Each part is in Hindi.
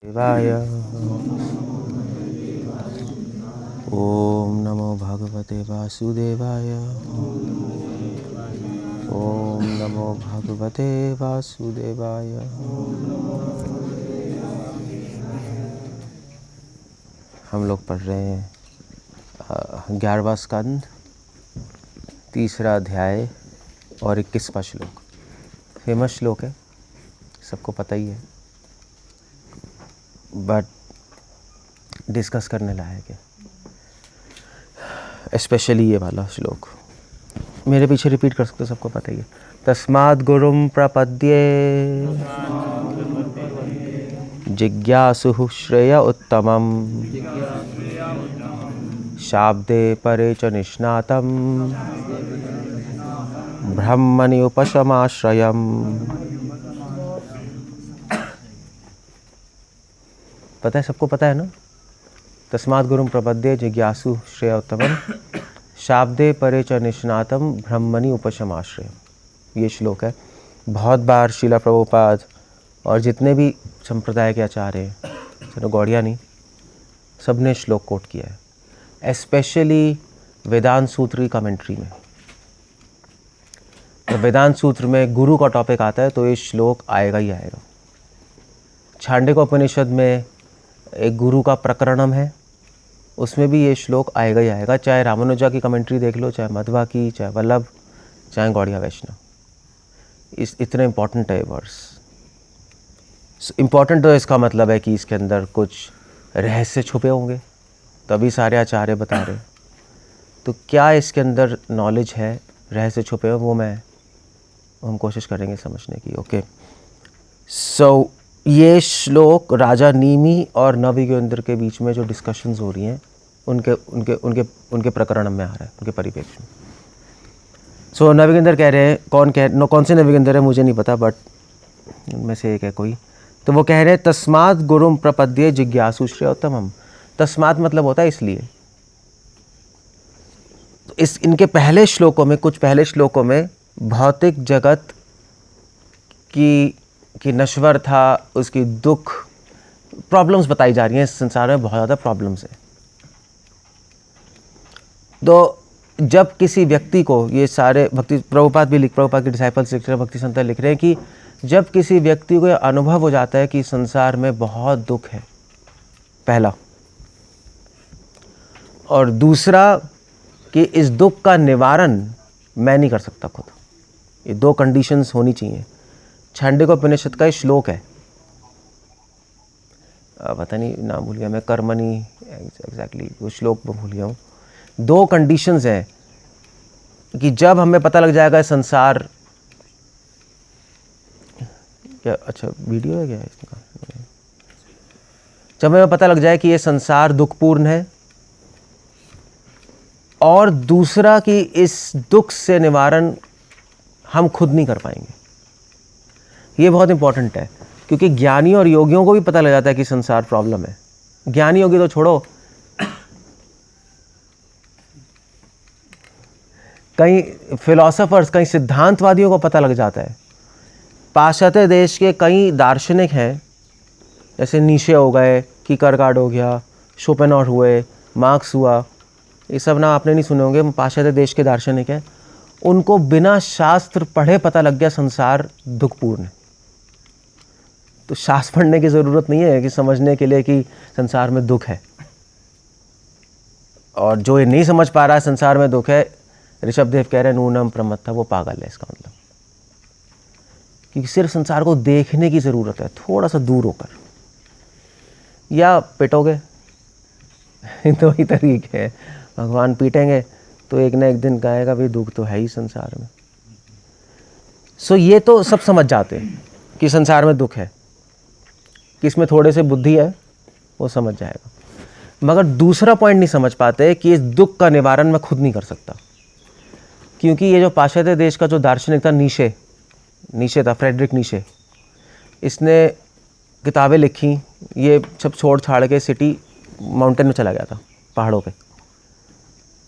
देवाय। ओम नमो भगवते वासुदेवाय। ओम नमो भगवते वासुदेवाय। हम लोग पढ़ रहे हैं 11वां स्कंद, 3रा अध्याय और 21वां श्लोक। फेमस श्लोक है, सबको पता ही है, बट डिस्कस करने लायक है, स्पेशली ये वाला श्लोक। मेरे पीछे रिपीट कर सकते हो, सबको पता ही है। तस्माद् गुरुं प्रपद्ये जिज्ञासुः श्रेय उत्तमम् शाब्दे परे च निष्णातं ब्रह्मणि उपशमाश्रयम्। पता है, सबको पता है ना? तस्माद् गुरुं प्रपद्ये जिज्ञासु श्रेय उत्तमम् शाब्दे परे च निष्णातं ब्रह्मणि उपशमाश्रयम्। ये श्लोक है। बहुत बार श्रीला प्रभुपाद और जितने भी संप्रदाय के आचार्य हैं, चलो गौड़िया नहीं, सब ने श्लोक कोट किया है, स्पेशली वेदांत सूत्र की कमेंट्री में। जब वेदांत सूत्र में गुरु का टॉपिक आता है तो ये श्लोक आएगा ही आएगा। छांडव्य उपनिषद में एक गुरु का प्रकरणम है, उसमें भी ये श्लोक आएगा ही आएगा। चाहे रामानुजा की कमेंट्री देख लो, चाहे मध्वा की, चाहे वल्लभ, चाहे गौड़िया वैष्णव, इतने इम्पॉर्टेंट है वर्स। इम्पॉर्टेंट तो इसका मतलब है कि इसके अंदर कुछ रहस्य छुपे होंगे, तभी सारे आचार्य बता रहे। तो क्या इसके अंदर नॉलेज है, रहस्य छुपे हो, वो हम कोशिश करेंगे समझने की। ओके, सो ये श्लोक राजा नीमी और नवयुगेंद्र के बीच में जो डिस्कशंस हो रही हैं उनके उनके उनके उनके प्रकरण में आ रहा है, उनके परिप्रेक्ष्य में। सो नवयुगेंद्र कह रहे हैं, कौन से नवयुगेंद्र है मुझे नहीं पता, बट उनमें से एक है कोई। तो वो कह रहे हैं तस्मात् गुरुं प्रपद्ये जिज्ञासु श्रेयोत्तमम्। तस्मात् मतलब होता है इसलिए। तो इनके पहले श्लोकों में, कुछ पहले श्लोकों में भौतिक जगत की नश्वर था, उसकी दुख, प्रॉब्लम्स बताई जा रही हैं। इस संसार में बहुत ज़्यादा प्रॉब्लम्स हैं। तो जब किसी व्यक्ति को, ये सारे भक्ति प्रभुपाद के डिसाइपल्स लिख रहे हैं, भक्ति संत लिख रहे हैं कि जब किसी व्यक्ति को अनुभव हो जाता है कि संसार में बहुत दुख है, पहला, और दूसरा कि इस दुख का निवारण मैं नहीं कर सकता खुद, ये दो कंडीशंस होनी चाहिए। छांडव्य उपनिषद का श्लोक है, पता नहीं नाम भूल गया मैं, कर्मणि, एग्जैक्टली वो श्लोक में भूल गया हूँ। दो कंडीशंस हैं कि जब हमें पता लग जाएगा संसार क्या, अच्छा वीडियो है क्या इसका, जब हमें पता लग जाए कि ये संसार दुखपूर्ण है, और दूसरा कि इस दुख से निवारण हम खुद नहीं कर पाएंगे। ये बहुत इंपॉर्टेंट है, क्योंकि ज्ञानी और योगियों को भी पता लग जाता है कि संसार प्रॉब्लम है। ज्ञानी योगी तो छोड़ो, कई फिलोसोफर्स, कई सिद्धांतवादियों को पता लग जाता है। पाश्चात्य देश के कई दार्शनिक हैं, जैसे नीशे हो गए, कीकरगार्ड हो गया, शोपेनहॉर हुए, मार्क्स हुआ, ये सब ना आपने नहीं सुने होंगे, पाश्चात्य देश के दार्शनिक हैं। उनको बिना शास्त्र पढ़े पता लग गया संसार दुखपूर्ण है। तो शास्त्र पढ़ने की ज़रूरत नहीं है कि समझने के लिए कि संसार में दुख है। और जो ये नहीं समझ पा रहा है संसार में दुख है, ऋषभदेव कह रहे हैं नूनम प्रमत्था, वो पागल है। इसका मतलब कि सिर्फ संसार को देखने की ज़रूरत है, थोड़ा सा दूर होकर, या पिटोगे तो ही तरीके हैं। भगवान पीटेंगे तो एक ना एक दिन कहेगा भी दुख तो है ही संसार में। सो ये तो सब समझ जाते हैं कि संसार में दुख है, किसमें थोड़े से बुद्धि है वो समझ जाएगा। मगर दूसरा पॉइंट नहीं समझ पाते कि इस दुख का निवारण मैं खुद नहीं कर सकता। क्योंकि ये जो पाश्चात्य देश का जो दार्शनिक था, नीशे था, फ्रेडरिक नीशे, इसने किताबें लिखी, ये सब छोड़ छाड़ के सिटी माउंटेन में चला गया था, पहाड़ों पे।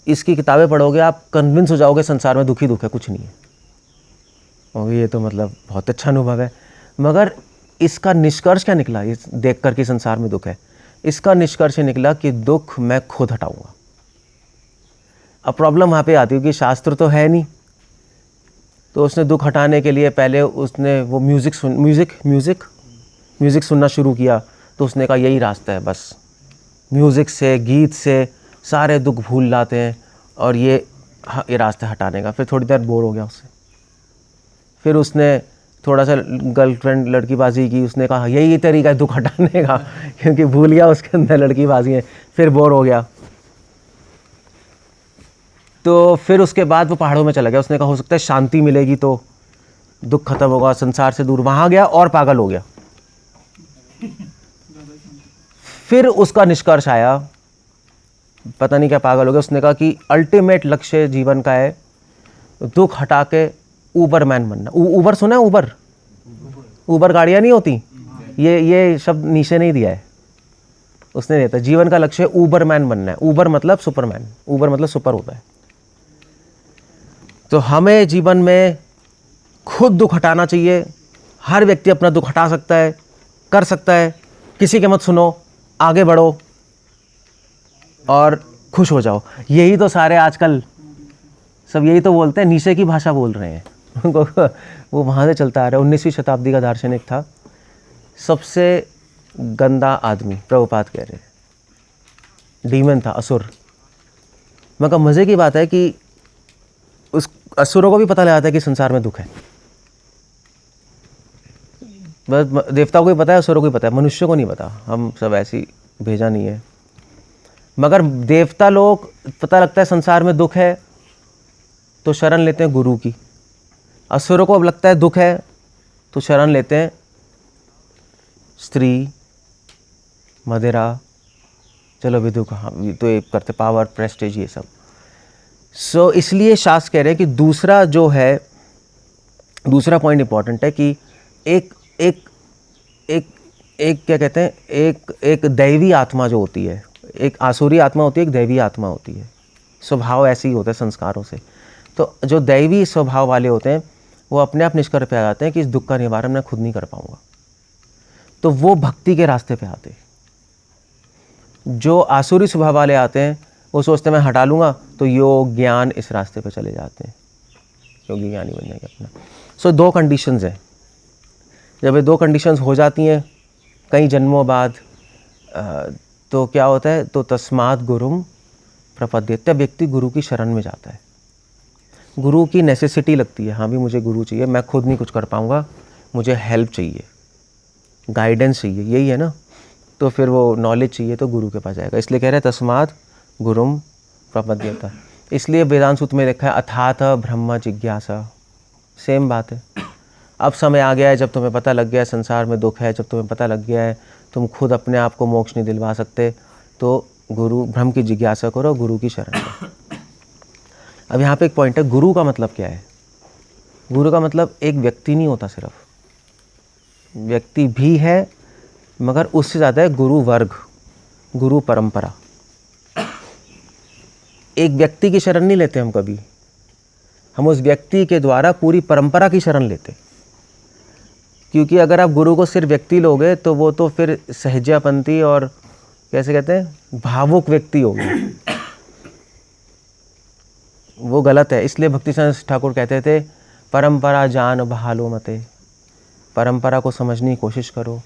इसकी किताबें पढ़ोगे आप कन्विंस हो जाओगे संसार में दुख ही दुख है, कुछ नहीं है। और ये तो मतलब बहुत अच्छा अनुभव है। मगर इसका निष्कर्ष क्या निकला ये देख कर कि संसार में दुख है? इसका निष्कर्ष निकला कि दुख मैं खुद हटाऊंगा। अब प्रॉब्लम वहाँ पे आती है कि शास्त्र तो है नहीं, तो उसने दुख हटाने के लिए पहले उसने वो म्यूज़िक सुनना शुरू किया। तो उसने कहा यही रास्ता है, बस म्यूज़िक से, गीत से सारे दुख भूल जाते हैं और ये रास्ता हटाने का। फिर थोड़ी देर बोर हो गया उससे, फिर उसने थोड़ा सा गर्लफ्रेंड लड़कीबाजी की, उसने कहा यही तरीका है दुख हटाने का, क्योंकि भूल गया उसके अंदर लड़कीबाजी है। फिर बोर हो गया, तो फिर उसके बाद वो पहाड़ों में चला गया। उसने कहा हो सकता है शांति मिलेगी तो दुख खत्म होगा, संसार से दूर। वहाँ गया और पागल हो गया। फिर उसका निष्कर्ष आया, पता नहीं क्या पागल हो गया। उसने कहा कि अल्टीमेट लक्ष्य जीवन का है दुख हटा के ऊबरमैन बनना। ऊबर सुना है? ऊबर गाड़ियाँ नहीं होती, ये शब्द नीचे नहीं दिया है, उसने दिया था। जीवन का लक्ष्य ऊबरमैन बनना है। ऊबर मतलब सुपरमैन, ऊबर मतलब सुपर होता है। तो हमें जीवन में खुद दुख हटाना चाहिए। हर व्यक्ति अपना दुख हटा सकता है, कर सकता है। किसी के मत सुनो, आगे बढ़ो और खुश हो जाओ। यही तो सारे आजकल सब यही तो बोलते हैं, नीचे की भाषा बोल रहे हैं। वो वहाँ से चलता आ रहा है। 19वीं शताब्दी का दार्शनिक था, सबसे गंदा आदमी, प्रभुपाद कह रहे हैं, डीमन था, असुर। मगर मज़े की बात है कि उस असुरों को भी पता लगा था कि संसार में दुख है। बस देवताओं को भी पता है, असुरों को भी पता है, मनुष्य को नहीं पता। हम सब ऐसी भेजा नहीं है। मगर देवता लोग, पता लगता है संसार में दुख है तो शरण लेते हैं गुरु की। असुरों को अब लगता है दुख है तो शरण लेते हैं स्त्री, मदिरा, चलो भी दुख, हाँ तो ये करते, पावर, प्रेस्टीज, ये सब। सो इसलिए शास्त्र कह रहे हैं कि दूसरा जो है, दूसरा पॉइंट इंपॉर्टेंट है कि एक क्या कहते हैं, एक दैवी आत्मा जो होती है, एक आसुरी आत्मा होती है, एक दैवी आत्मा होती है। स्वभाव ऐसे ही होता है संस्कारों से। तो जो दैवी स्वभाव वाले होते हैं वो अपने आप निष्कर्ष पे आ जाते हैं कि इस दुख का निवारण मैं खुद नहीं कर पाऊंगा, तो वो भक्ति के रास्ते पे आते हैं। जो आसुरी स्वभाव वाले आते हैं वो सोचते हैं मैं हटा लूँगा, तो योग ज्ञान इस रास्ते पे चले जाते हैं, योगी ज्ञानी बन जाएंगे अपना। सो दो कंडीशंस हैं। जब ये दो कंडीशंस हो जाती हैं कई जन्मों बाद, तो क्या होता है, तो तस्मात् गुरुम प्रपद्यते, व्यक्ति गुरु की शरण में जाता है। गुरु की नेसेसिटी लगती है, हाँ भी मुझे गुरु चाहिए, मैं खुद नहीं कुछ कर पाऊँगा, मुझे हेल्प चाहिए, गाइडेंस चाहिए, यही है ना। तो फिर वो नॉलेज चाहिए तो गुरु के पास जाएगा। इसलिए कह रहे हैं तस्मात् गुरुम प्रपद्यते। इसलिए वेदांत सूत्र में लिखा है अथात ब्रह्म जिज्ञासा। सेम बात है। अब समय आ गया है जब तुम्हें पता लग गया है संसार में दुख है, जब तुम्हें पता लग गया है तुम खुद अपने आप को मोक्ष नहीं दिलवा सकते, तो गुरु ब्रह्म की जिज्ञासा करो, गुरु की शरण लो। अब यहाँ पे एक पॉइंट है, गुरु का मतलब क्या है? गुरु का मतलब एक व्यक्ति नहीं होता, सिर्फ व्यक्ति भी है, मगर उससे ज़्यादा है गुरु वर्ग, गुरु परंपरा। एक व्यक्ति की शरण नहीं लेते हम कभी, हम उस व्यक्ति के द्वारा पूरी परंपरा की शरण लेते। क्योंकि अगर आप गुरु को सिर्फ व्यक्ति लोगे तो वो तो फिर सहजापंथी और कैसे कहते हैं, भावुक व्यक्ति हो गए, वो गलत है। इसलिए भक्ति सिद्धांत ठाकुर कहते थे परंपरा जान बहालो मते, परंपरा को समझने की कोशिश करो।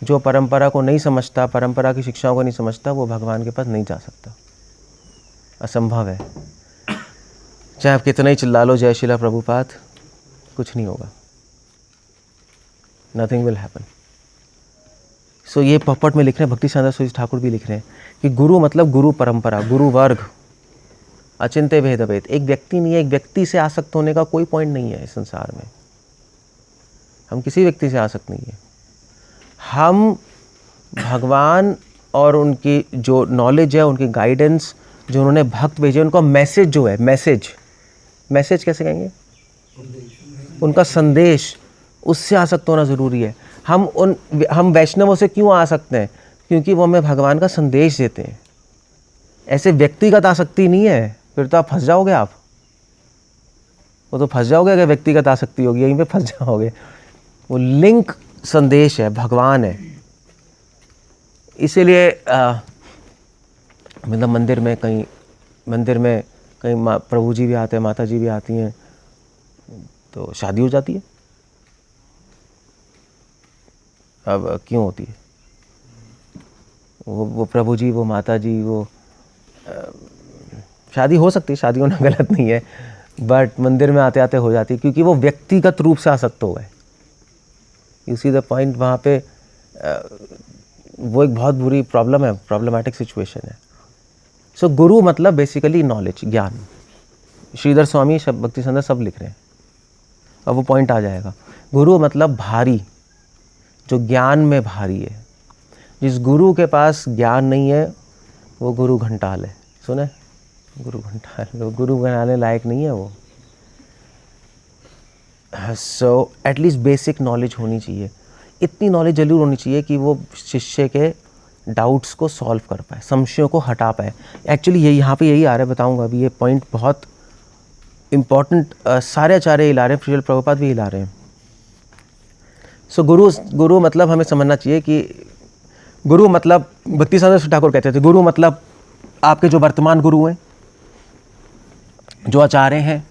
जो परंपरा को नहीं समझता, परंपरा की शिक्षाओं को नहीं समझता, वो भगवान के पास नहीं जा सकता, असंभव है। चाहे आप कितना ही चिल्ला लो जय शिला प्रभुपाद, कुछ नहीं होगा, नथिंग विल हैपन। सो ये पपट में लिख रहे हैं, भक्ति सिद्धांत ठाकुर भी लिख रहे हैं कि गुरु मतलब गुरु परंपरा, गुरु वर्ग, अचिंत्य भेद भेद। एक व्यक्ति नहीं है, एक व्यक्ति से आसक्त होने का कोई पॉइंट नहीं है इस संसार में। हम किसी व्यक्ति से आसक्त नहीं है, हम भगवान और उनकी जो नॉलेज है, उनकी गाइडेंस, जो उन्होंने भक्त भेजे, उनका मैसेज जो है, मैसेज कैसे कहेंगे, उनका संदेश, उससे आसक्त होना ज़रूरी है। हम वैष्णवों से क्यों आ सकते हैं? क्योंकि वो हमें भगवान का संदेश देते हैं। ऐसे व्यक्तिगत आसक्ति नहीं है, फिर तो आप फंस जाओगे। आप वो तो फंस जाओगे अगर व्यक्तिगत आसक्ति होगी, यहीं पे फंस जाओगे। वो लिंक संदेश है, भगवान है। इसीलिए मतलब मंदिर में कहीं प्रभु जी भी आते हैं, माता जी भी आती हैं, तो शादी हो जाती है। अब क्यों होती है? वो प्रभु जी, वो माता जी, वो शादी हो सकती है, शादी होना गलत नहीं है, बट मंदिर में आते आते हो जाती है, क्योंकि वो व्यक्तिगत रूप से आसक्त हो गए। You see the point. वहाँ पे वो एक बहुत बुरी प्रॉब्लम है, प्रॉब्लमैटिक सिचुएशन है। सो गुरु मतलब बेसिकली नॉलेज, ज्ञान। श्रीधर स्वामी, भक्ति संदर सब लिख रहे हैं, अब वो पॉइंट आ जाएगा। गुरु मतलब भारी, जो ज्ञान में भारी है। जिस गुरु के पास ज्ञान नहीं है वो गुरु घंटाल है। सुने? गुरु घंटाल, वो गुरु बनाने लायक नहीं है वो। सो एटलीस्ट बेसिक नॉलेज होनी चाहिए। इतनी नॉलेज जरूर होनी चाहिए कि वो शिष्य के डाउट्स को सॉल्व कर पाए, संशयों को हटा पाए। एक्चुअली ये यहाँ पे यही आ रहा है, बताऊँगा अभी। ये पॉइंट बहुत इम्पॉर्टेंट, सारे आचार्य हिला रहे हैं, श्रील प्रभुपाद भी हिला रहे हैं। सो गुरु मतलब हमें समझना चाहिए कि गुरु मतलब, भक्ति सिद्धांत ठाकुर कहते थे, गुरु मतलब आपके जो वर्तमान गुरु हैं, जो आचार्य हैं,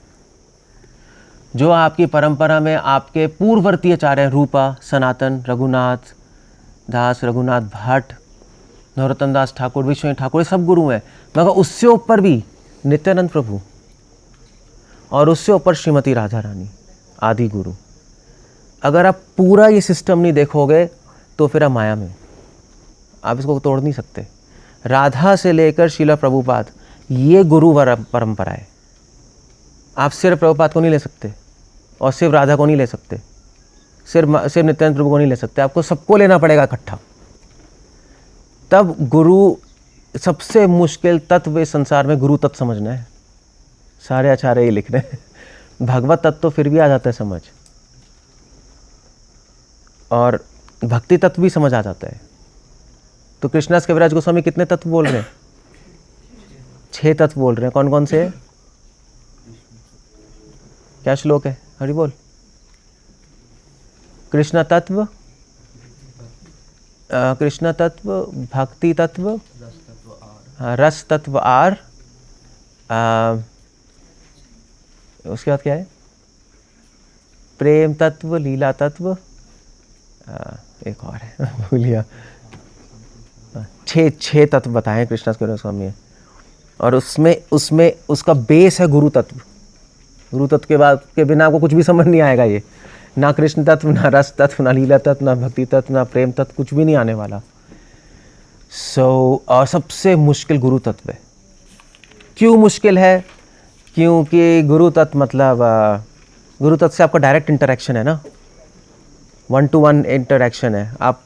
जो आपकी परंपरा में आपके पूर्ववर्ती आचार्य हैं, रूपा, सनातन, रघुनाथ दास, रघुनाथ भट्ट, नरोत्तम दास ठाकुर, विश्वनाथ ठाकुर, ये सब गुरु हैं। मगर उससे ऊपर भी नित्यानंद प्रभु, और उससे ऊपर श्रीमती राधा रानी, आदि गुरु। अगर आप पूरा ये सिस्टम नहीं देखोगे तो फिर आप माया में, आप इसको तोड़ नहीं सकते। राधा से लेकर शीला प्रभुपाद, ये गुरु परंपरा है। आप सिर्फ प्रभुपाद को नहीं ले सकते, और सिर्फ राधा को नहीं ले सकते, सिर्फ नित्यानंद प्रभु को नहीं ले सकते, आपको सबको लेना पड़ेगा इकट्ठा। तब गुरु, सबसे मुश्किल तत्व इस संसार में गुरु तत्व समझना है। सारे आचार्य ये लिख रहे हैं। भगवत तत्व तो फिर भी आ जाता है समझ, और भक्ति तत्व भी समझ आ जाता है। तो कृष्णास कविराज गोस्वामी कितने तत्व बोल रहे हैं? 6 तत्व बोल रहे हैं। कौन कौन से है? क्या श्लोक है? हरि बोल। कृष्ण तत्व, कृष्ण तत्व, भक्ति तत्व, रस तत्व आर, उसके बाद क्या है? प्रेम तत्व, लीला तत्व, एक और है भूलिया। 6 तत्व बताए कृष्णास कविराज गोस्वामी। और उसमें उसका बेस है गुरु तत्व। गुरु तत्व के बाद के बिना आपको कुछ भी समझ नहीं आएगा। ये ना कृष्ण तत्व, ना रस तत्व, ना लीला तत्व, ना भक्ति तत्व, ना प्रेम तत्व, कुछ भी नहीं आने वाला। और सबसे मुश्किल गुरु तत्व है। क्यों मुश्किल है? क्योंकि गुरु तत्व मतलब गुरु तत्व से आपका डायरेक्ट इंटरेक्शन है ना, 1-to-1 इंटरेक्शन है। आप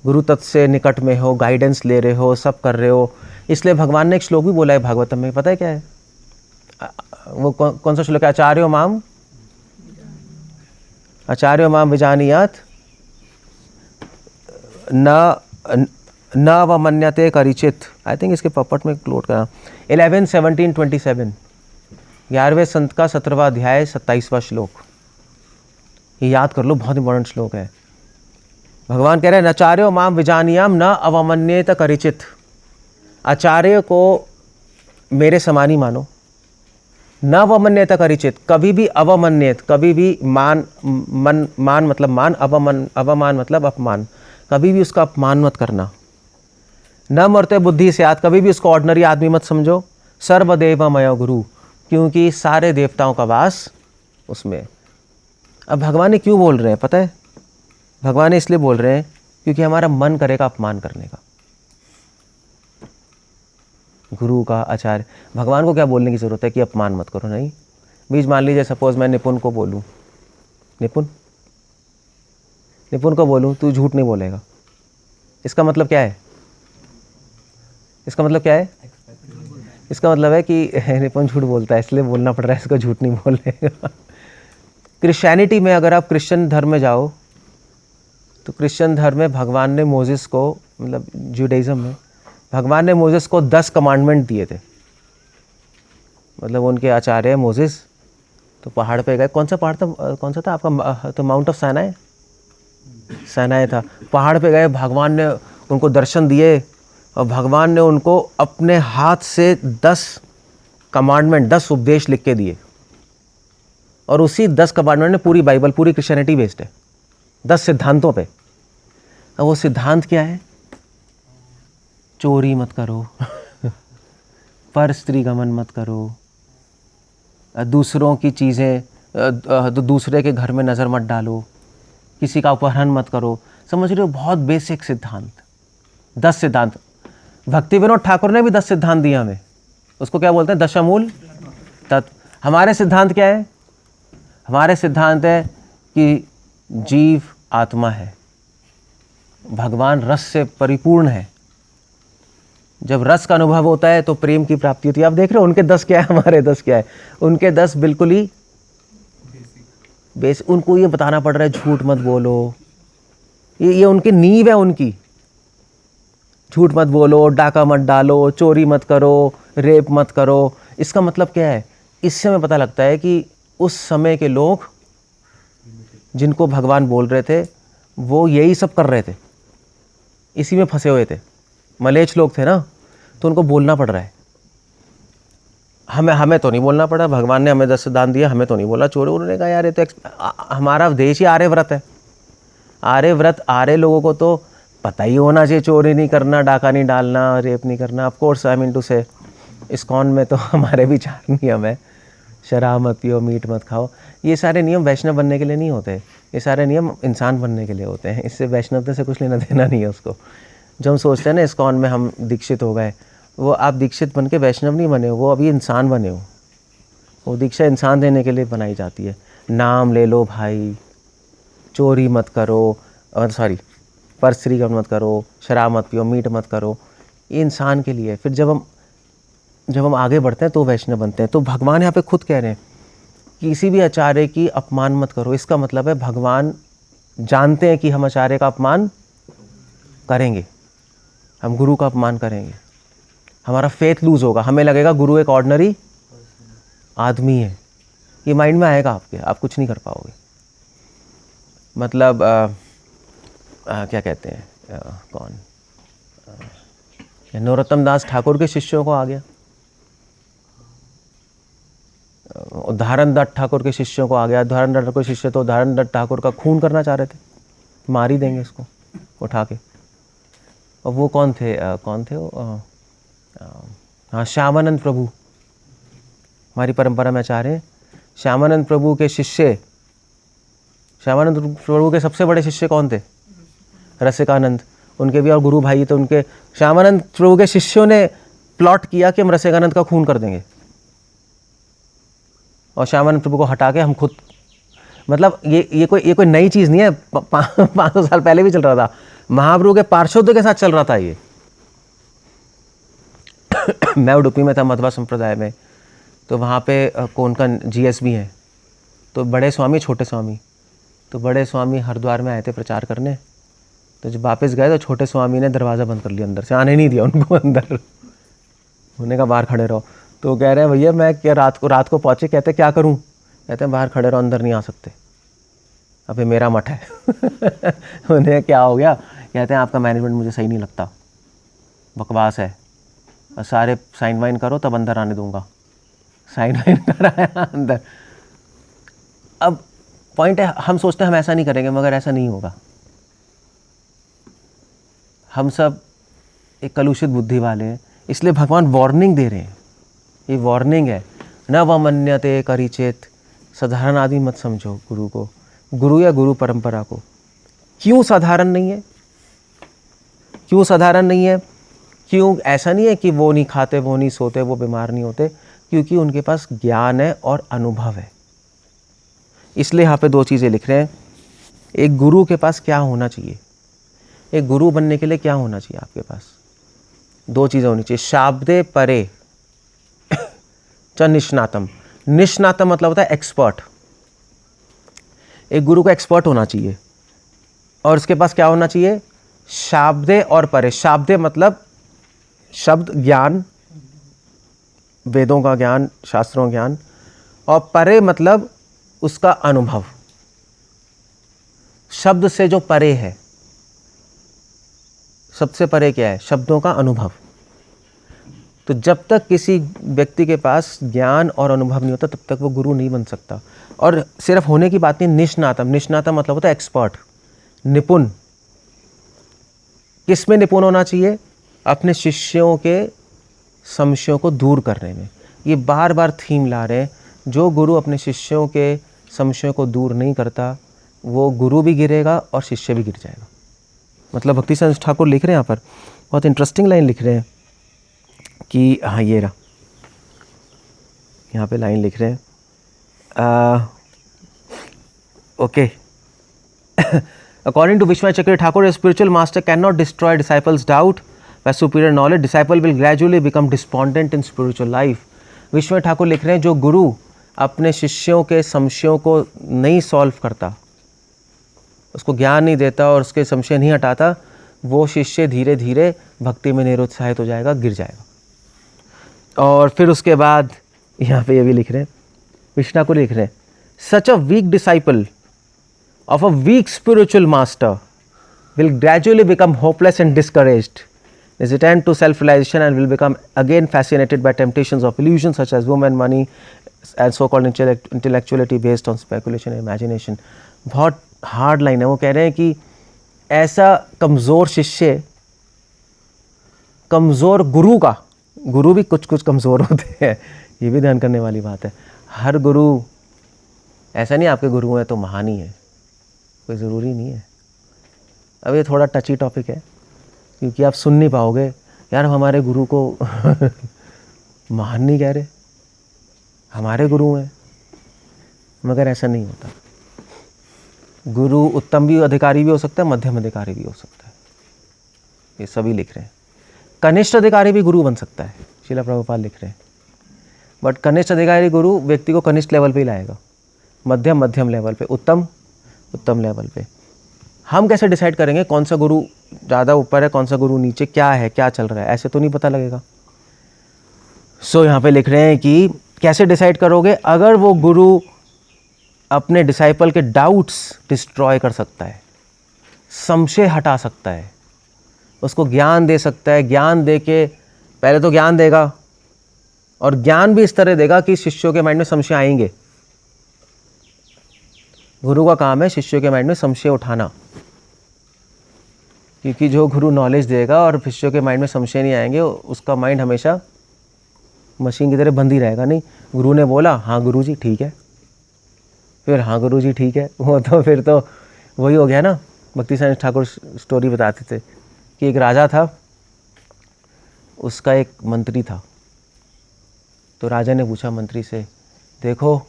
गुरु तत्व से निकट में हो, गाइडेंस ले रहे हो, सब कर रहे हो। इसलिए भगवान ने एक श्लोक भी बोला है भागवतम में, पता है क्या है वो? कौन सा श्लोक है? आचार्यो माम विजानीयात न वमन्यते करिचित। आई थिंक इसके पपट में क्लोट करा 11:17-27, 11वें संत का 17वां अध्याय 27वां श्लोक। ये याद कर लो, बहुत इंपॉर्टेंट श्लोक है। भगवान कह रहे हैं आचार्यो माम विजानीयाम न अवमन्येत करिचित। आचार्य को मेरे समान ही मानो। न अवमन्येत करिचित, कभी भी अवमन्येत, कभी भी मान मतलब मान, अवमान मतलब अपमान, कभी भी उसका अपमान मत करना। न मरते बुद्धि से याद, कभी भी उसको ऑर्डिनरी आदमी मत समझो। सर्वदेवमय गुरु, क्योंकि सारे देवताओं का वास उसमें। अब भगवान ने क्यों बोल रहे हैं पता है? भगवान ने इसलिए बोल रहे हैं क्योंकि हमारा मन करेगा अपमान करने का, गुरु का, आचार्य। भगवान को क्या बोलने की जरूरत है कि अपमान मत करो? नहीं। बीच मान लीजिए सपोज मैं निपुण को बोलूं, निपुण को बोलूं तू झूठ नहीं बोलेगा, इसका मतलब क्या है? इसका मतलब क्या है? इसका मतलब है कि निपुण झूठ बोलता है, इसलिए बोलना पड़ रहा है इसको, झूठ नहीं बोलेगा। क्रिश्चियनिटी में अगर आप क्रिश्चियन धर्म में जाओ तो क्रिश्चियन धर्म में भगवान ने मोसेस को, मतलब जुडाइज्म में भगवान ने मोसेस को 10 कमांडमेंट दिए थे। मतलब उनके आचार्य मोसेस तो पहाड़ पे गए। कौन सा पहाड़ था? कौन सा था आपका? तो माउंट ऑफ साइनाई, सहनाए था। पहाड़ पे गए, भगवान ने उनको दर्शन दिए और भगवान ने उनको अपने हाथ से 10 कमांडमेंट, 10 उपदेश लिख के दिए और उसी 10 कमांडमेंट ने पूरी बाइबल, पूरी क्रिश्चियनिटी बेस्ड है 10 सिद्धांतों पे। अब वो सिद्धांत क्या है? चोरी मत करो, पर स्त्री गमन मत करो, दूसरों की चीज़ें, दूसरे के घर में नज़र मत डालो, किसी का अपहरण मत करो। समझ रहे हो? बहुत बेसिक सिद्धांत, 10 सिद्धांत। भक्ति विनोद ठाकुर ने भी 10 सिद्धांत दिए हमें, उसको क्या बोलते हैं? दशमूल तत्व। हमारे सिद्धांत क्या है? हमारे सिद्धांत है कि जीव आत्मा है, भगवान रस से परिपूर्ण है। जब रस का अनुभव होता है तो प्रेम की प्राप्ति होती है। आप देख रहे हो उनके 10 क्या है, हमारे 10 क्या है? उनके 10 बिल्कुल ही बेस। उनको ये बताना पड़ रहा है झूठ मत बोलो, ये उनकी नींव है उनकी। झूठ मत बोलो, डाका मत डालो, चोरी मत करो, रेप मत करो। इसका मतलब क्या है? इससे हमें पता लगता है कि उस समय के लोग जिनको भगवान बोल रहे थे वो यही सब कर रहे थे, इसी में फंसे हुए थे। मलेच्छ लोग थे ना, तो उनको बोलना पड़ रहा है। हमें तो नहीं बोलना पड़ा। भगवान ने हमें 10 सिद्धांत दिया, हमें तो नहीं बोला चोरी। उन्होंने कहा यार ये तो हमारा देश ही आर्यव्रत है। आर्यव्रत, आर्य लोगों को तो पता ही होना चाहिए चोरी नहीं करना, डाका नहीं डालना, रेप नहीं करना। Of course I mean to say ISKCON में तो हमारे भी 4 नियम है, शराब मत पियो, मीट मत खाओ। ये सारे नियम वैष्णव बनने के लिए नहीं होते, ये सारे नियम इंसान बनने के लिए होते हैं। इससे वैष्णवता से कुछ लेना देना नहीं है उसको। जो हम सोचते हैं ना इस्कॉन में हम दीक्षित हो गए, वो आप दीक्षित बन के वैष्णव नहीं बने हो, वो अभी इंसान बने हो। वो दीक्षा इंसान देने के लिए बनाई जाती है। नाम ले लो भाई, चोरी मत करो, और सॉरी पर स्त्री गमन मत करो, शराब मत पियो, मीट मत करो, ये इंसान के लिए। फिर जब हम आगे बढ़ते हैं तो वैष्णव बनते हैं। तो भगवान यहाँ पे खुद कह रहे हैं कि किसी भी आचार्य की अपमान मत करो। इसका मतलब है भगवान जानते हैं कि हम आचार्य का अपमान करेंगे, हम गुरु का अपमान करेंगे, हमारा फेथ लूज होगा, हमें लगेगा गुरु एक ऑर्डिनरी आदमी है। ये माइंड में आएगा आपके, आप कुछ नहीं कर पाओगे। मतलब क्या कहते हैं, कौन नरोत्तम दास ठाकुर के शिष्यों को आ गया, उदाहरण दत्त ठाकुर के शिष्यों को आ गया। उदाहरण दत्त ठाकुर शिष्य तो उदाहरण दत्त ठाकुर का खून करना चाह रहे थे, मार ही देंगे इसको उठा के। और वो कौन थे वो हाँ, श्यामानंद प्रभु, हमारी परंपरा में आचार्य हैं। श्यामानंद प्रभु के शिष्य, श्यामानंद प्रभु के सबसे बड़े शिष्य कौन थे? रसिकानंद। उनके भी और गुरु भाई थे उनके। श्यामानंद प्रभु के शिष्यों ने प्लॉट किया कि हम रसिकानंद का खून कर देंगे और श्यामानंद प्रभु को हटा के हम खुद, मतलब ये कोई नई चीज़ नहीं है, 500 साल पहले भी चल रहा था। महाप्रभु के पार्षदों के साथ चल रहा था ये। मैं उडुपी में था मध्वा संप्रदाय में, तो वहाँ पे कोनकन GSB हैं, तो बड़े स्वामी छोटे स्वामी, तो बड़े स्वामी हरिद्वार में आए थे प्रचार करने। तो जब वापस गए तो छोटे स्वामी ने दरवाज़ा बंद कर लिया, अंदर से आने नहीं दिया उनको अंदर। उन्होंने कहा बाहर खड़े रहो। तो कह रहे हैं भैया मैं क्या रात को पहुँचे, कहते क्या करूँ? कहते हैं बाहर खड़े रहो, अंदर नहीं आ सकते, अबे मेरा मठ है। उन्हें क्या हो गया? कहते हैं आपका मैनेजमेंट मुझे सही नहीं लगता, बकवास है, और सारे साइन वाइन करो तब अंदर आने दूंगा। साइन वाइन कराया अंदर। अब पॉइंट है, हम सोचते हैं हम ऐसा नहीं करेंगे, मगर ऐसा नहीं होगा। हम सब एक कलुषित बुद्धि वाले हैं, इसलिए भगवान वार्निंग दे रहे हैं। ये वार्निंग है, न वमन्यते करिचेत। साधारण आदमी मत समझो गुरु को, गुरु या गुरु परंपरा को। क्यों साधारण नहीं है? क्यों साधारण नहीं है? क्यों? ऐसा नहीं है कि वो नहीं खाते, वो नहीं सोते, वो बीमार नहीं होते, क्योंकि उनके पास ज्ञान है और अनुभव है। इसलिए यहाँ पे 2 चीज़ें लिख रहे हैं। एक गुरु के पास क्या होना चाहिए, एक गुरु बनने के लिए क्या होना चाहिए आपके पास? 2 चीज़ें होनी चाहिए, शाब्दे परे च निष्णातम। निष्णातम मतलब होता है एक्सपर्ट। एक गुरु को एक्सपर्ट होना चाहिए और उसके पास क्या होना चाहिए? शाब्दे और परे। शाब्दे मतलब शब्द ज्ञान, वेदों का ज्ञान, शास्त्रों ज्ञान, और परे मतलब उसका अनुभव। शब्द से जो परे है, सबसे परे क्या है? शब्दों का अनुभव। तो जब तक किसी व्यक्ति के पास ज्ञान और अनुभव नहीं होता तब तक वो गुरु नहीं बन सकता। और सिर्फ होने की बात नहीं, निष्णातम, निष्णातम मतलब होता है एक्सपर्ट, निपुण। किस में निपुण होना चाहिए? अपने शिष्यों के संशयों को दूर करने में। ये बार बार थीम ला रहे हैं, जो गुरु अपने शिष्यों के संशयों को दूर नहीं करता वो गुरु भी गिरेगा और शिष्य भी गिर जाएगा। मतलब भक्ति सिंह ठाकुर लिख रहे हैं यहाँ पर, बहुत इंटरेस्टिंग लाइन लिख रहे हैं कि हाँ ये रहा, यहाँ पे लाइन लिख रहे हैं, okay. According to Vishwanath Chakravarti Thakur, a spiritual master cannot destroy disciples' doubt by superior knowledge. Disciple will gradually become despondent in spiritual life. Vishwanath Thakur लिख रहे हैं, जो गुरु अपने शिष्यों के संशयों को नहीं सॉल्व करता, उसको ज्ञान नहीं देता और उसके संशय नहीं हटाता, वो शिष्य धीरे धीरे भक्ति में निरुत्साहित हो जाएगा, गिर जाएगा। और फिर उसके बाद यहाँ पे ये भी लिख रहे हैं, विश्वनाथ ठाकुर लिख रहे हैं, such a weak disciple of a weak spiritual master will gradually become hopeless and discouraged. They attend to self-realization and will become again fascinated by temptations of illusions such as women, money and so-called intellectuality based on speculation and imagination. बहुत हार्ड लाइन है। वो कह रहे हैं कि ऐसा कमज़ोर शिष्य, कमज़ोर गुरु का, गुरु भी कुछ कुछ कमज़ोर होते हैं, ये भी ध्यान करने वाली बात है। हर गुरु ऐसा नहीं आपके गुरु हैं तो महान ही है, कोई ज़रूरी नहीं है। अब ये थोड़ा टची टॉपिक है क्योंकि आप सुन नहीं पाओगे, यार हमारे गुरु को महान नहीं कह रहे, हमारे गुरु हैं, मगर ऐसा नहीं होता। गुरु उत्तम भी अधिकारी भी हो सकता है, मध्यम अधिकारी भी हो सकता है, ये सभी लिख रहे हैं। कनिष्ठ अधिकारी भी गुरु बन सकता है, श्रील प्रभुपाद लिख रहे हैं। बट कनिष्ठ अधिकारी गुरु व्यक्ति को कनिष्ठ लेवल पे ही लाएगा, मध्यम लेवल पे, उत्तम लेवल पे। हम कैसे डिसाइड करेंगे कौन सा गुरु ज़्यादा ऊपर है, कौन सा गुरु नीचे, क्या है, क्या चल रहा है, ऐसे तो नहीं पता लगेगा। सो यहाँ पे लिख रहे हैं कि कैसे डिसाइड करोगे? अगर वो गुरु अपने डिसाइपल के डाउट्स डिस्ट्रॉय कर सकता है, संशय हटा सकता है, उसको ज्ञान दे सकता है। ज्ञान दे के पहले तो ज्ञान देगा और ज्ञान भी इस तरह देगा कि शिष्यों के माइंड में संशय आएंगे। गुरु का काम है शिष्यों के माइंड में संशय उठाना, क्योंकि जो गुरु नॉलेज देगा और शिष्यों के माइंड में संशय नहीं आएंगे, उसका माइंड हमेशा मशीन की तरह बंद ही रहेगा। नहीं, गुरु ने बोला हाँ गुरुजी ठीक है, फिर हाँ गुरुजी ठीक है, वो तो फिर तो वही हो गया ना। भक्ति सिंह ठाकुर स्टोरी बताते थे कि एक राजा था, उसका एक मंत्री था। तो राजा ने पूछा मंत्री से, देखो,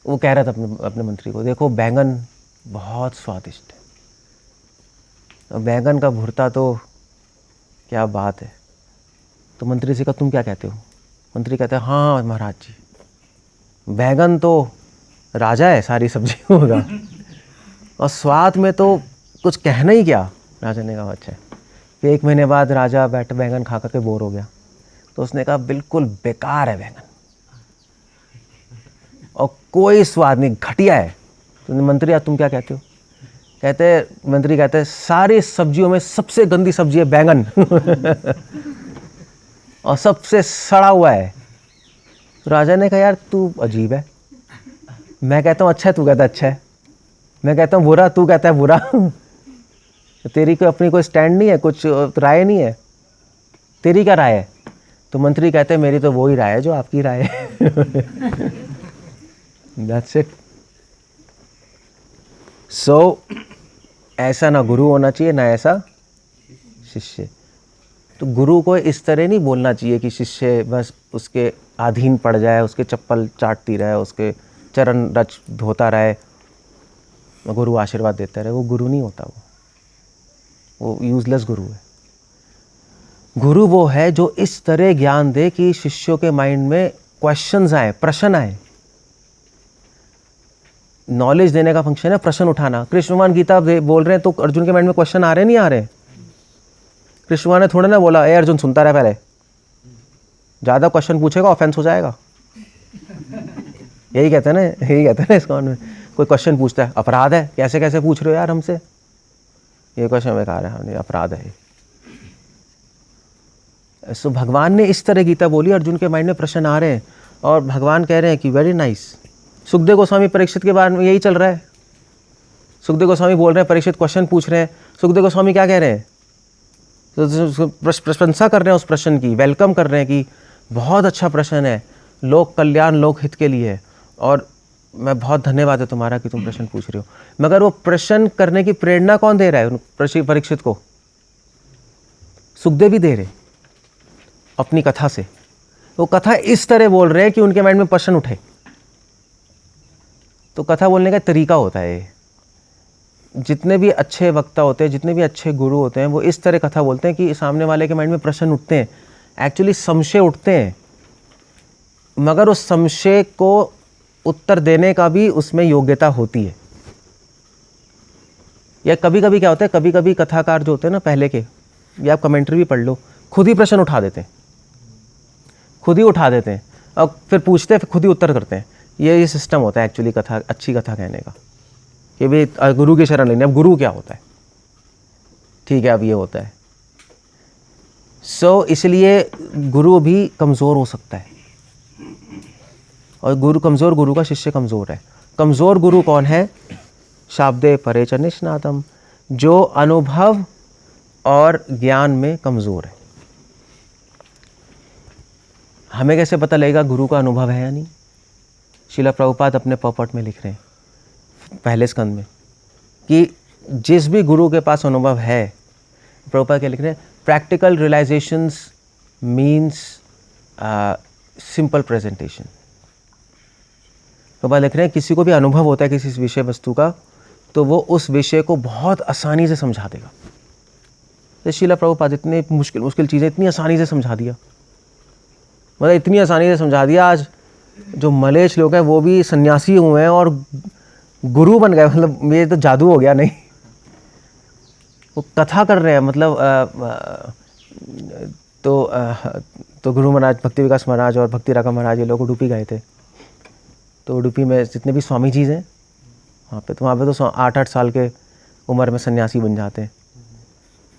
वो कह रहा था अपने मंत्री को, देखो बैंगन बहुत स्वादिष्ट है, बैंगन का भुर्ता तो क्या बात है। तो मंत्री से कहा तुम क्या कहते हो? मंत्री कहते हैं हाँ महाराज जी, बैंगन तो राजा है सारी सब्जियों का, और स्वाद में तो कुछ कहना ही क्या। राजा ने कहा अच्छा। फिर 1 महीने बाद राजा बैठ बैंगन खा करके बोर हो गया, तो उसने कहा बिल्कुल बेकार है बैंगन और कोई स्वाद नहीं, घटिया है। तो मंत्री यार तुम क्या कहते हो? मंत्री कहते हैं सारी सब्जियों में सबसे गंदी सब्जी है बैंगन और सबसे सड़ा हुआ है। तो राजा ने कहा यार तू अजीब है, मैं कहता हूँ अच्छा है, तू कहता है अच्छा है, मैं कहता हूँ बुरा, तू कहता है बुरा तेरी कोई अपनी कोई स्टैंड नहीं है, कुछ राय नहीं है, तेरी क्या राय है? तो मंत्री कहते हैं मेरी तो वो ही राय है जो आपकी राय है That's it. So, ऐसा ना गुरु होना चाहिए ना ऐसा शिष्य। तो गुरु को इस तरह नहीं बोलना चाहिए कि शिष्य बस उसके अधीन पड़ जाए, उसके चप्पल चाटती रहे, उसके चरण रच धोता रहे, गुरु आशीर्वाद देता रहे। वो गुरु नहीं होता, वो यूजलेस गुरु है। गुरु वो है जो इस तरह ज्ञान दे कि शिष्यों के माइंड में क्वेश्चंस आए, प्रश्न आए। नॉलेज देने का फंक्शन है प्रश्न उठाना। कृष्ण भगवान गीता बोल रहे हैं तो अर्जुन के माइंड में क्वेश्चन आ रहे नहीं आ रहे? कृष्ण भगवान ने थोड़ा ना बोला ए अर्जुन सुनता रहे, पहले ज़्यादा क्वेश्चन पूछेगा ऑफेंस हो जाएगा। यही कहते हैं ना, यही कहते हैं ना इस्कॉन में। कोई क्वेश्चन पूछता है, अपराध है, कैसे कैसे पूछ रहे हो यार हमसे, ये क्वेश्चन बेकार है, हमने अपराध है। सो भगवान ने इस तरह गीता बोली, अर्जुन के माइंड में प्रश्न आ रहे हैं और भगवान कह रहे हैं कि वेरी नाइस। सुखदेव गोस्वामी परीक्षित के बारे में यही चल रहा है। सुखदेव गोस्वामी बोल रहे हैं, परीक्षित क्वेश्चन पूछ रहे हैं, सुखदेव गोस्वामी क्या कह रहे हैं, तो प्रशंसा कर रहे हैं उस प्रश्न की, वेलकम कर रहे हैं कि बहुत अच्छा प्रश्न है, लोक कल्याण लोक हित के लिए है, और मैं बहुत धन्यवाद है तुम्हारा कि तुम प्रश्न पूछ रहे हो। मगर वो प्रश्न करने की प्रेरणा कौन दे रहा है परीक्षित को? सुखदेव भी दे रहे अपनी कथा से। वो कथा इस तरह बोल रहे हैं कि उनके माइंड में प्रश्न उठे। तो कथा बोलने का तरीका होता है। जितने भी अच्छे वक्ता होते हैं, जितने भी अच्छे गुरु होते हैं, वो इस तरह कथा बोलते हैं कि सामने वाले के माइंड में प्रश्न उठते हैं, एक्चुअली संशय उठते हैं, मगर उस संशय को उत्तर देने का भी उसमें योग्यता होती है। या कभी कभी क्या होता है, कभी कभी कथाकार जो होते हैं ना पहले के, या आप कमेंट्री भी पढ़ लो, खुद ही प्रश्न उठा देते हैं, खुद ही उठा देते हैं और फिर पूछते हैं, फिर खुद ही उत्तर करते हैं। ये सिस्टम होता है एक्चुअली कथा, अच्छी कथा कहने का, कि भी गुरु की शरण लेनी। अब गुरु क्या होता है, ठीक है, अब ये होता है। इसलिए गुरु भी कमज़ोर हो सकता है, और कमज़ोर गुरु का शिष्य कमज़ोर है। कमज़ोर गुरु कौन है? शाब्दे परे च निष्णातम, जो अनुभव और ज्ञान में कमज़ोर है। हमें कैसे पता लगेगा गुरु का अनुभव है या नहीं? श्रील प्रभुपाद अपने पॉपट में लिख रहे हैं पहले स्कंद में कि जिस भी गुरु के पास अनुभव है, प्रभुपाद क्या लिख रहे हैं? Practical realisations means simple presentation. Prabhupada लिख रहे हैं किसी को भी अनुभव होता है किसी विषय वस्तु का, तो वो उस विषय को बहुत आसानी से समझा देगा। तो श्रील प्रभुपाद इतने मुश्किल मुश्किल चीज़ें इतनी आसानी से समझा दिया, मतलब इतनी आसानी से समझा दिया, आज जो मलेच्छ लोग हैं वो भी सन्यासी हुए हैं और गुरु बन गए। मतलब ये तो जादू हो गया। नहीं, वो कथा कर रहे हैं, मतलब तो गुरु महाराज, भक्ति विकास महाराज और भक्ति राघव महाराज, ये लोग उडुपी गए थे। तो उडुपी में जितने भी स्वामी जी हैं वहाँ पे तो 8-8 साल के उम्र में सन्यासी बन जाते हैं।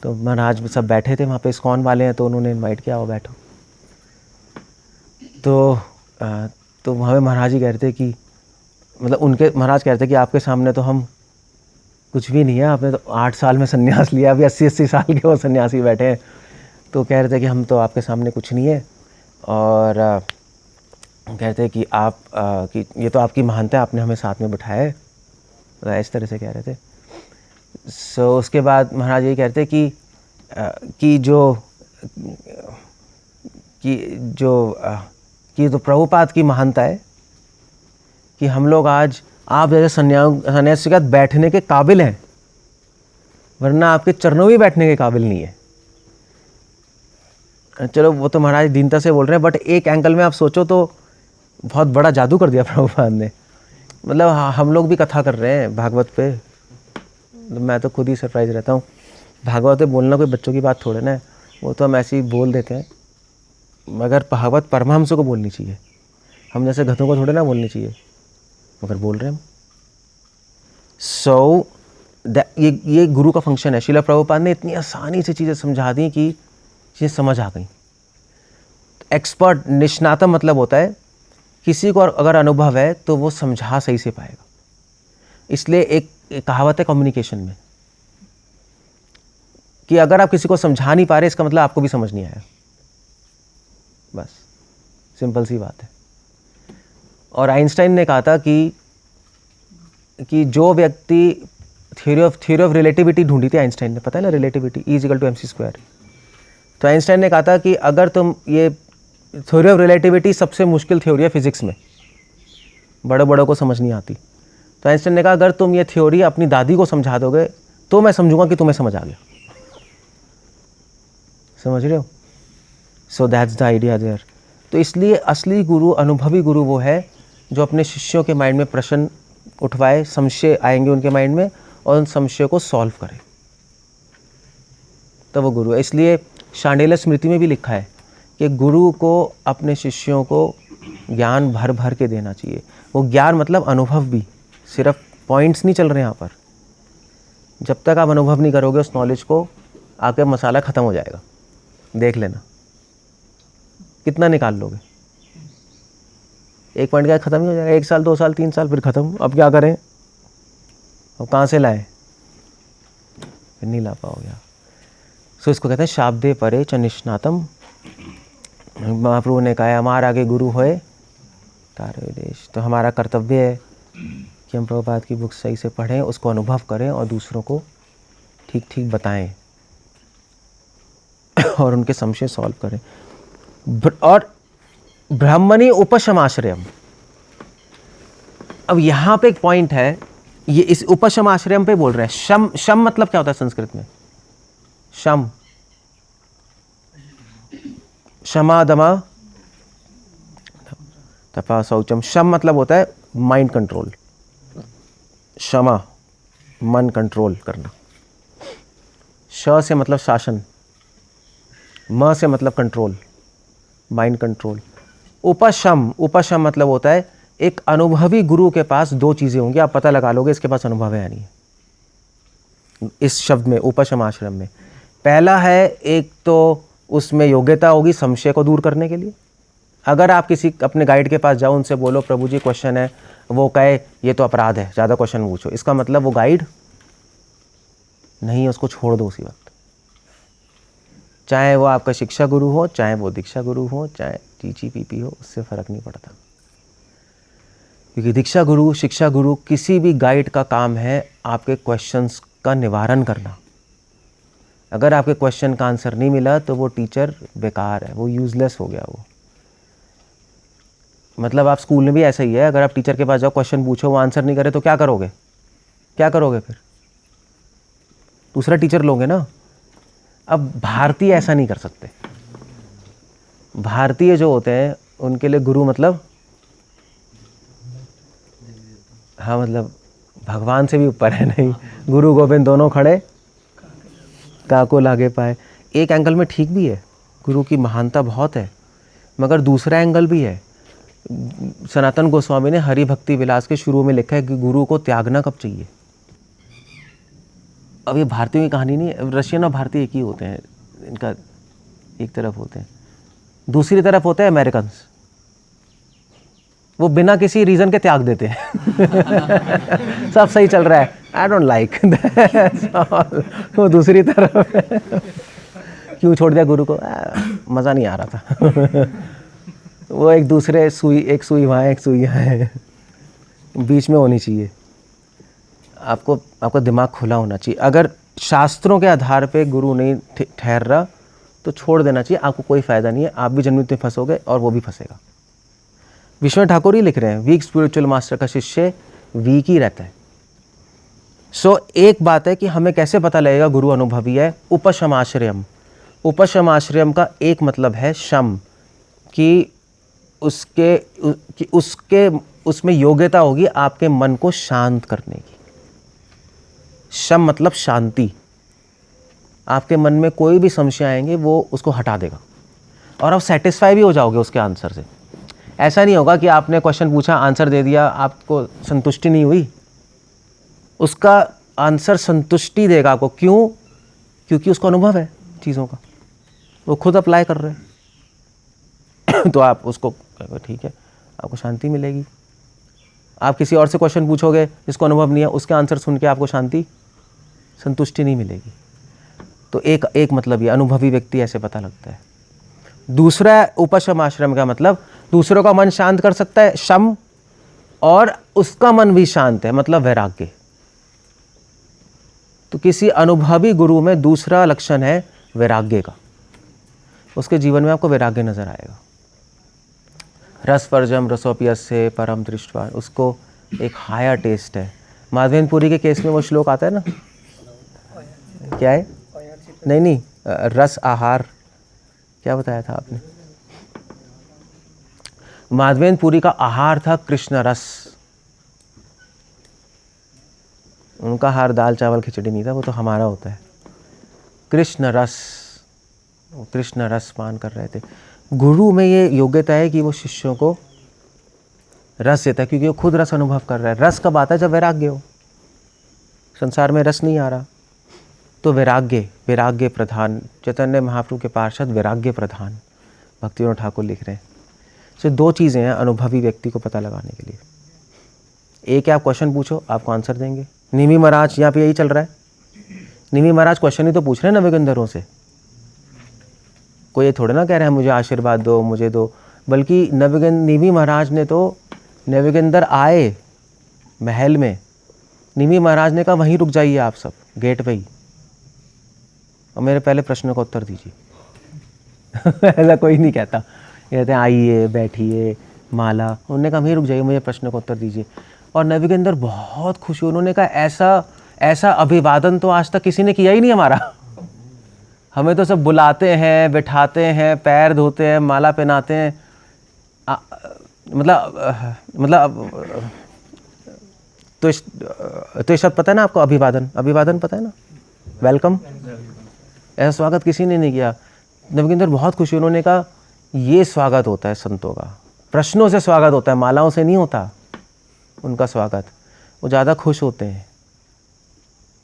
तो महाराज सब बैठे थे वहाँ पे, इस्कॉन वाले हैं, तो उन्होंने इनवाइट किया, वो बैठो। तो वहाँ पे महाराज ही कह रहे थे कि, मतलब उनके महाराज कह रहे थे कि आपके सामने तो हम कुछ भी नहीं है, आपने तो 8 साल में सन्यास लिया, अभी 80-80 साल के वो सन्यासी बैठे हैं। तो कह रहे थे कि हम तो आपके सामने कुछ नहीं है, और कह रहे थे कि आप कि ये तो आपकी महानता है, आपने हमें साथ में बिठाया है, तो इस तरह से कह रहे थे। उसके बाद महाराज यही कहते कि जो प्रभुपाद की महानता है कि हम लोग आज आप जैसे सन्यासी के साथ बैठने के काबिल हैं, वरना आपके चरणों में बैठने के काबिल नहीं है। चलो वो तो महाराज दीनता से बोल रहे हैं, बट एक एंगल में आप सोचो तो बहुत बड़ा जादू कर दिया प्रभुपाद ने। मतलब हम लोग भी कथा कर रहे हैं भागवत पे, मैं तो खुद ही सरप्राइज रहता हूँ। भागवत पे बोलना कोई बच्चों की बात थोड़े ना है, वो तो हम ऐसे ही बोल देते हैं, मगर भागवत परमहंसों को बोलनी चाहिए, हम जैसे गधों को थोड़े ना बोलनी चाहिए, मगर बोल रहे हैं हम। ये गुरु का फंक्शन है। श्रील प्रभुपाद ने इतनी आसानी से चीज़ें समझा दी कि चीज़ें समझ आ गई। एक्सपर्ट, निष्णातम मतलब होता है किसी को अगर अनुभव है तो वो समझा सही से पाएगा। इसलिए एक कहावत है कम्युनिकेशन में कि अगर आप किसी को समझा नहीं पा रहे, इसका मतलब आपको भी समझ नहीं आया। बस सिंपल सी बात है। और आइंस्टाइन ने कहा था कि जो व्यक्ति थ्योरी ऑफ रिलेटिविटी ढूंढी थी आइंस्टाइन ने, पता है ना, रिलेटिविटी E=mc²। तो आइंस्टाइन ने कहा था कि अगर तुम ये थ्योरी ऑफ रिलेटिविटी सबसे मुश्किल थ्योरी है फिजिक्स में, बड़े बड़ों को समझ नहीं आती। तो आइंस्टाइन ने कहा अगर तुम ये थ्योरी अपनी दादी को समझा दोगे तो मैं समझूंगा कि तुम्हें समझ आ गया। समझ रहे हो? So that's the idea there. तो इसलिए असली गुरु, अनुभवी गुरु वो है जो अपने शिष्यों के माइंड में प्रश्न उठवाए, संशय आएंगे उनके माइंड में, और उन संशय को सॉल्व करे, तो वो गुरु है। इसलिए शांडिल्य स्मृति में भी लिखा है कि गुरु को अपने शिष्यों को ज्ञान भर भर के देना चाहिए। वो ज्ञान मतलब अनुभव भी, सिर्फ पॉइंट्स नहीं चल रहे यहाँ पर। जब तक आप अनुभव नहीं करोगे उस नॉलेज को, आपका मसाला ख़त्म हो जाएगा। देख लेना कितना निकाल लोगे, एक पॉइंट का ख़त्म ही हो जाएगा। 1 साल 2 साल 3 साल फिर ख़त्म। अब क्या करें, अब कहाँ से लाएं, फिर नहीं ला पाओगे आप। सो इसको कहते हैं शाब्दे परे च निष्णातम। महाप्रभु ने कहा हमारा आगे गुरु होए तारे विदेश। तो हमारा कर्तव्य है कि हम प्रभुपाद की बुक सही से पढ़ें, उसको अनुभव करें और दूसरों को ठीक ठीक बताएं और उनके संशय सॉल्व करें। और ब्राह्मणी उपशमाश्रयम, अब यहाँ पे एक पॉइंट है, ये इस उपशमाश्रयम पे बोल रहे हैं। शम, शम मतलब क्या होता है संस्कृत में? शम, क्षमा दमा तपा शौचम। शम मतलब होता है माइंड कंट्रोल, क्षमा मन कंट्रोल करना। श से मतलब शासन, म से मतलब कंट्रोल, माइंड कंट्रोल। उपशम, उपशम मतलब होता है एक अनुभवी गुरु के पास 2 चीज़ें होंगी, आप पता लगा लोगे इसके पास अनुभव है या नहीं। इस शब्द में उपशम आश्रम में पहला है, एक तो उसमें योग्यता होगी संशय को दूर करने के लिए। अगर आप किसी अपने गाइड के पास जाओ, उनसे बोलो प्रभु जी क्वेश्चन है, वो कहे ये तो अपराध है, ज़्यादा क्वेश्चन पूछो, इसका मतलब वो गाइड नहीं है, उसको छोड़ दो उसी वक्त। चाहे वो आपका शिक्षा गुरु हो, चाहे वो दीक्षा गुरु हो, चाहे TGPP हो, उससे फ़र्क नहीं पड़ता। क्योंकि दीक्षा गुरु, शिक्षा गुरु, किसी भी गाइड का काम है आपके क्वेश्चंस का निवारण करना। अगर आपके क्वेश्चन का आंसर नहीं मिला तो वो टीचर बेकार है, वो यूज़लेस हो गया। वो मतलब आप स्कूल में भी ऐसा ही है, अगर आप टीचर के पास जाओ, क्वेश्चन पूछो, वो आंसर नहीं करे तो क्या करोगे? क्या करोगे फिर? दूसरा टीचर लोगे ना। अब भारतीय ऐसा नहीं कर सकते। भारतीय जो होते हैं उनके लिए गुरु मतलब, हाँ मतलब भगवान से भी ऊपर है। नहीं, गुरु गोविंद दोनों खड़े काको लागे पाए। एक एंगल में ठीक भी है, गुरु की महानता बहुत है, मगर दूसरा एंगल भी है। सनातन गोस्वामी ने हरि भक्ति विलास के शुरू में लिखा है कि गुरु को त्यागना कब चाहिए। अब ये भारतीयों की कहानी नहीं, रशियन और भारतीय एक ही होते हैं, इनका एक तरफ होते हैं, दूसरी तरफ होते हैं अमेरिकन्स, वो बिना किसी रीज़न के त्याग देते हैं। सब सही चल रहा है, आई डोंट लाइक, वो दूसरी तरफ क्यों छोड़ दिया गुरु को, मज़ा नहीं आ रहा था। वो एक दूसरे सुई, एक सुई वहाँ एक सुई यहाँ है, बीच में होनी चाहिए। आपका दिमाग खुला होना चाहिए। अगर शास्त्रों के आधार पे गुरु नहीं ठहर रहा तो छोड़ देना चाहिए, आपको कोई फ़ायदा नहीं है, आप भी जन्मत में फंसोगे और वो भी फंसेगा। विश्वनाथ ठाकुर ही लिख रहे हैं, वीक स्पिरिचुअल मास्टर का शिष्य वीक ही रहता है। सो एक बात है कि हमें कैसे पता लगेगा गुरु अनुभवी है? उपशमाश्रयम। उपशमाश्रयम का एक मतलब है शम, कि उसमें योग्यता होगी आपके मन को शांत करने की। शम मतलब शांति। आपके मन में कोई भी संशय आएंगे वो उसको हटा देगा और आप सेटिस्फाई भी हो जाओगे उसके आंसर से। ऐसा नहीं होगा कि आपने क्वेश्चन पूछा, आंसर दे दिया, आपको संतुष्टि नहीं हुई, उसका आंसर संतुष्टि देगा आपको। क्यों? क्योंकि उसको अनुभव है चीज़ों का, वो खुद अप्लाई कर रहे हैं। तो आप उसको ठीक है, आपको शांति मिलेगी। आप किसी और से क्वेश्चन पूछोगे जिसको अनुभव नहीं है, उसके आंसर सुन के आपको शांति, संतुष्टि नहीं मिलेगी। तो एक मतलब ये अनुभवी व्यक्ति ऐसे पता लगता है। दूसरा उपशम आश्रम का मतलब दूसरों का मन शांत कर सकता है, शम, और उसका मन भी शांत है, मतलब वैराग्य। तो किसी अनुभवी गुरु में दूसरा लक्षण है वैराग्य का, उसके जीवन में आपको वैराग्य नजर आएगा। रस परजम रसोपियस्य परम दृष्टवान, उसको एक हायर टेस्ट है। माधवेंद्रपुरी के केस में वो श्लोक आता है ना, क्या है? नहीं, रस आहार, क्या बताया था आपने? माधवेंद्रपुरी का आहार था कृष्ण रस। उनका आहार दाल चावल खिचड़ी नहीं था, वो तो हमारा होता है। कृष्ण रस, कृष्ण रस पान कर रहे थे। गुरु में ये योग्यता है कि वो शिष्यों को रस देता है क्योंकि वो खुद रस अनुभव कर रहा है। रस कब आता है? जब वैराग्य हो। संसार में रस नहीं आ रहा तो वैराग्य प्रधान। चैतन्य महाप्रभु के पार्षद वैराग्य प्रधान भक्तिविनोद ठाकुर लिख रहे हैं। तो दो चीज़ें हैं अनुभवी व्यक्ति को पता लगाने के लिए। एक है आप क्वेश्चन पूछो, आपको आंसर देंगे। निमी महाराज यहाँ पे यही चल रहा है। निमी महाराज क्वेश्चन ही तो पूछ रहे हैं नवयुगंधरों से। कोई ये थोड़े ना कह रहे हैं मुझे आशीर्वाद दो, मुझे दो, बल्कि निमी महाराज ने तो नवयुगंधर आए महल में, निमी महाराज ने कहा वहीं रुक जाइए आप सब, गेट पे ही, और मेरे पहले प्रश्न का उत्तर दीजिए। ऐसा कोई नहीं कहता, कहते हैं आइए बैठिए माला। उन्होंने कहा वहीं रुक जाइए, मुझे प्रश्न का उत्तर दीजिए। और नवयुगंधर बहुत खुश हुए। उन्होंने कहा ऐसा अभिवादन तो आज तक किसी ने किया ही नहीं हमारा। हमें तो सब बुलाते हैं, बैठाते हैं, पैर धोते हैं, माला पहनाते हैं। मतलब तो ये शब्द पता है ना आपको? अभिवादन पता है ना? वेलकम। ऐसा स्वागत किसी ने नहीं किया। नवयुगंधर बहुत खुश हुए। उन्होंने कहा ये स्वागत होता है संतों का, प्रश्नों से स्वागत होता है, मालाओं से नहीं होता उनका स्वागत। वो ज़्यादा खुश होते हैं।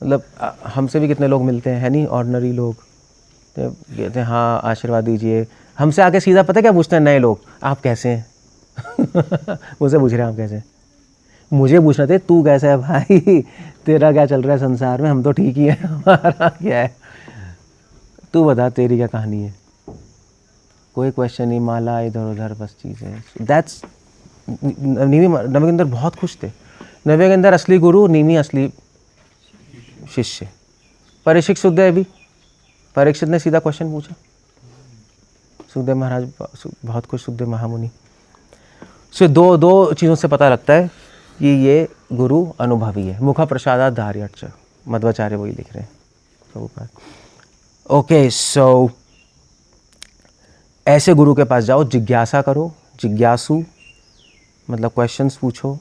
मतलब हमसे भी कितने लोग मिलते हैं, है नहीं, ऑर्डिनरी लोग, तो कहते हैं हाँ आशीर्वाद दीजिए। हमसे आके सीधा पता क्या पूछते हैं नए लोग? आप कैसे हैं? मुझसे पूछ रहे हैं आप कैसे हैं? मुझे पूछना थे तू कैसा है भाई, तेरा क्या चल रहा है संसार में? हम तो ठीक ही हैं, हमारा क्या है, तू बता तेरी क्या कहानी है। कोई क्वेश्चन नहीं, माला इधर उधर बस चीज़ें। दैट्स नवयुगंधर बहुत खुश थे। नवयुगंधर असली गुरु, निमी असली शिष्य। परीक्षित सुखदेव भी, परीक्षित ने सीधा क्वेश्चन पूछा। सुखदेव महाराज बहुत खुश, सुखदेव महामुनि से। दो चीज़ों से पता लगता है कि ये गुरु अनुभवी है। मुखा प्रसादात धार्यच, मध्वाचार्य वही लिख रहे हैं। ओके, सो ऐसे गुरु के पास जाओ, जिज्ञासा करो, जिज्ञासु मतलब क्वेश्चंस पूछो,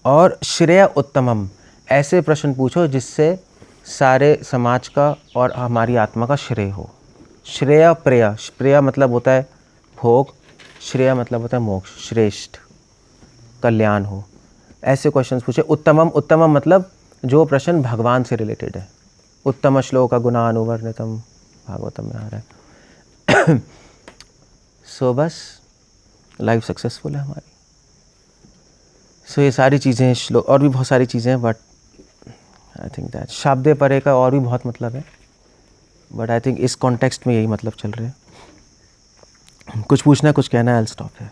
और श्रेय उत्तमम, ऐसे प्रश्न पूछो जिससे सारे समाज का और हमारी आत्मा का श्रेय हो। श्रेय प्रेय, प्रेय मतलब होता है भोग, श्रेय मतलब होता है मोक्ष, श्रेष्ठ, कल्याण हो। ऐसे क्वेश्चंस पूछे। उत्तमम मतलब जो प्रश्न भगवान से रिलेटेड है। उत्तम श्लोक गुणानुवर्णितम, भागवतम में आ रहा है। सो बस लाइफ सक्सेसफुल है हमारी। सो ये सारी चीज़ें, श्लोक और भी बहुत सारी चीज़ें हैं, बट आई थिंक दैट शाब्दे परे का और भी बहुत मतलब है, बट आई थिंक इस कॉन्टेक्स्ट में यही मतलब चल रहे हैं। कुछ पूछना, कुछ कहना है? आई विल स्टॉप है।